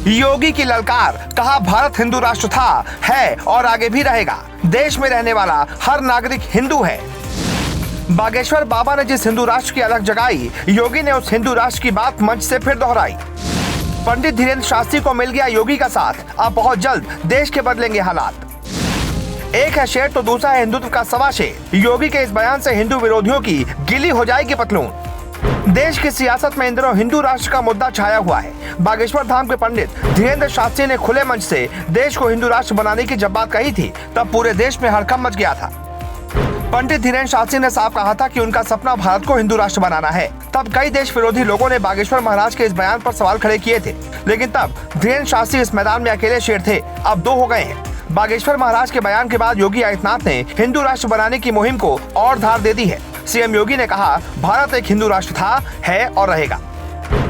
योगी की ललकार, कहा भारत हिंदू राष्ट्र था, है और आगे भी रहेगा। देश में रहने वाला हर नागरिक हिंदू है। बागेश्वर बाबा ने जिस हिंदू राष्ट्र की अलग जगाई, योगी ने उस हिंदू राष्ट्र की बात मंच से फिर दोहराई। पंडित धीरेन्द्र शास्त्री को मिल गया योगी का साथ, अब बहुत जल्द देश के बदलेंगे हालात। एक है शेर तो दूसरा है हिंदुत्व का सवा शेर। योगी के इस बयान से हिंदू विरोधियों की गिली हो जाएगी पतलून। देश की सियासत में इन दिनों हिंदू राष्ट्र का मुद्दा छाया हुआ है। बागेश्वर धाम के पंडित धीरेन्द्र शास्त्री ने खुले मंच से देश को हिंदू राष्ट्र बनाने की जब बात कही थी, तब पूरे देश में हड़कंप मच गया था। पंडित धीरेन्द्र शास्त्री ने साफ कहा था कि उनका सपना भारत को हिंदू राष्ट्र बनाना है। तब कई देश विरोधी लोगों ने बागेश्वर महाराज के इस बयान पर सवाल खड़े किए थे, लेकिन तब धीरेन्द्र शास्त्री इस मैदान में अकेले शेर थे, अब दो हो गए हैं। बागेश्वर महाराज के बयान के बाद योगी आदित्यनाथ ने हिंदू राष्ट्र बनाने की मुहिम को और धार दे दी है। सीएम योगी ने कहा, भारत एक हिंदू राष्ट्र था, है और रहेगा।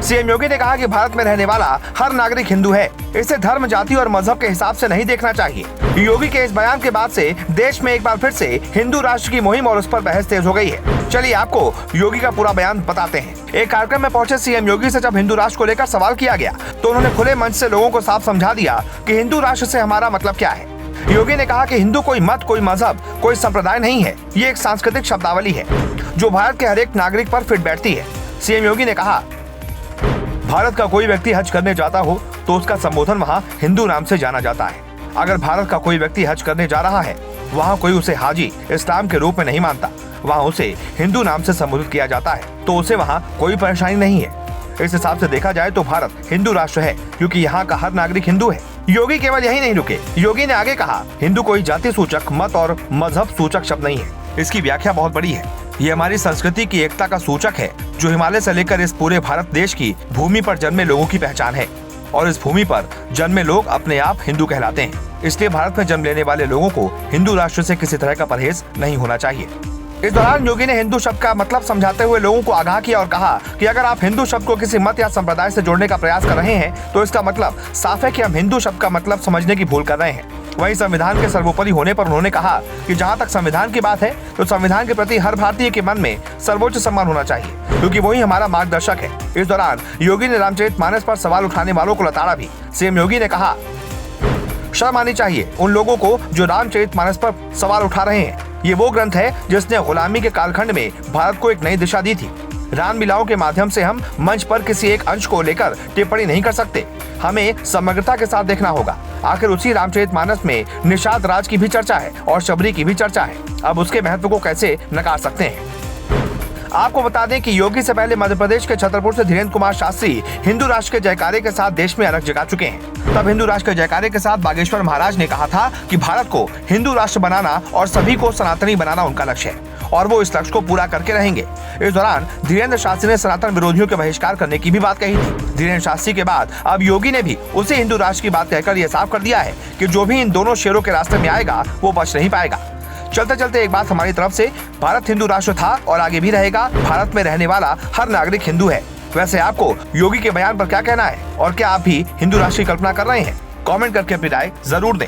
सीएम योगी ने कहा कि भारत में रहने वाला हर नागरिक हिंदू है, इसे धर्म, जाति और मजहब के हिसाब से नहीं देखना चाहिए। योगी के इस बयान के बाद से देश में एक बार फिर से हिंदू राष्ट्र की मुहिम और उस पर बहस तेज हो गई है। चलिए आपको योगी का पूरा बयान बताते हैं। एक कार्यक्रम में पहुंचे सीएम योगी से जब हिंदू राष्ट्र को लेकर सवाल किया गया, तो उन्होंने खुले मंच से लोगों को साफ समझा दिया कि हिंदू राष्ट्र से हमारा मतलब क्या है। योगी ने कहा कि हिंदू कोई मत, कोई मजहब, कोई संप्रदाय नहीं है, ये एक सांस्कृतिक शब्दावली है जो भारत के हर एक नागरिक पर फिट बैठती है। सीएम योगी ने कहा, भारत का कोई व्यक्ति हज करने जाता हो तो उसका संबोधन वहाँ हिंदू नाम से जाना जाता है। अगर भारत का कोई व्यक्ति हज करने जा रहा है, वहाँ कोई उसे हाजी इस्लाम के रूप में नहीं मानता, वहाँ उसे हिंदू नाम से संबोधित किया जाता है, तो उसे वहाँ कोई परेशानी नहीं है। इस हिसाब से देखा जाए तो भारत हिंदू राष्ट्र है, क्योंकि यहाँ का हर नागरिक हिंदू है। योगी केवल यही नहीं रुके। योगी ने आगे कहा, हिंदू कोई जाति सूचक, मत और मजहब सूचक शब्द नहीं है। इसकी व्याख्या बहुत बड़ी है। ये हमारी संस्कृति की एकता का सूचक है, जो हिमालय से लेकर इस पूरे भारत देश की भूमि पर जन्मे लोगों की पहचान है। और इस भूमि पर जन्मे लोग अपने आप हिंदू कहलाते हैं। इसलिए भारत में जन्म लेने वाले लोगों को हिंदू राष्ट्र से किसी तरह का परहेज नहीं होना चाहिए। इस दौरान योगी ने हिंदू शब्द का मतलब समझाते हुए लोगों को आगाह किया और कहा कि अगर आप हिंदू शब्द को किसी मत या संप्रदाय से जोड़ने का प्रयास कर रहे हैं, तो इसका मतलब साफ है कि हम हिंदू शब्द का मतलब समझने की भूल कर रहे हैं। वहीं संविधान के सर्वोपरि होने पर उन्होंने कहा कि जहां तक संविधान की बात है, तो संविधान के प्रति हर भारतीय के मन में सर्वोच्च सम्मान होना चाहिए, क्योंकि वही हमारा मार्गदर्शक है। इस दौरान योगी ने रामचरितमानस पर सवाल उठाने वालों को लताड़ा भी। सीएम योगी ने कहा, शर्म आनी चाहिए उन लोगों को जो रामचरितमानस पर सवाल उठा रहे हैं। ये वो ग्रंथ है जिसने गुलामी के कालखंड में भारत को एक नई दिशा दी थी। रामलीलाओं के माध्यम से हम मंच पर किसी एक अंश को लेकर टिप्पणी नहीं कर सकते, हमें समग्रता के साथ देखना होगा। आखिर उसी रामचरितमानस में निषाद राज की भी चर्चा है और शबरी की भी चर्चा है। अब उसके महत्व को कैसे नकार सकते हैं। आपको बता दें कि योगी से पहले मध्य प्रदेश के छतरपुर से धीरेन्द्र कुमार शास्त्री हिंदू राष्ट्र के जयकारे के साथ देश में अलग जगा चुके हैं। तब हिंदू राष्ट्र के जयकारे के साथ बागेश्वर महाराज ने कहा था कि भारत को हिंदू राष्ट्र बनाना और सभी को सनातनी बनाना उनका लक्ष्य है, और वो इस लक्ष्य को पूरा करके रहेंगे। इस दौरान धीरेन्द्र शास्त्री ने सनातन विरोधियों के बहिष्कार करने की भी बात कही थी। धीरेन्द्र शास्त्री के बाद अब योगी ने भी उसी हिंदू राष्ट्र की बात कहकर यह साफ कर दिया है कि जो भी इन दोनों शेरों के रास्ते में आएगा वो बच नहीं पाएगा। चलते चलते एक बात हमारी तरफ से, भारत हिंदू राष्ट्र था और आगे भी रहेगा। भारत में रहने वाला हर नागरिक हिंदू है। वैसे आपको योगी के बयान पर क्या कहना है, और क्या आप भी हिंदू राष्ट्र की कल्पना कर रहे हैं? कमेंट करके अपनी राय जरूर दें।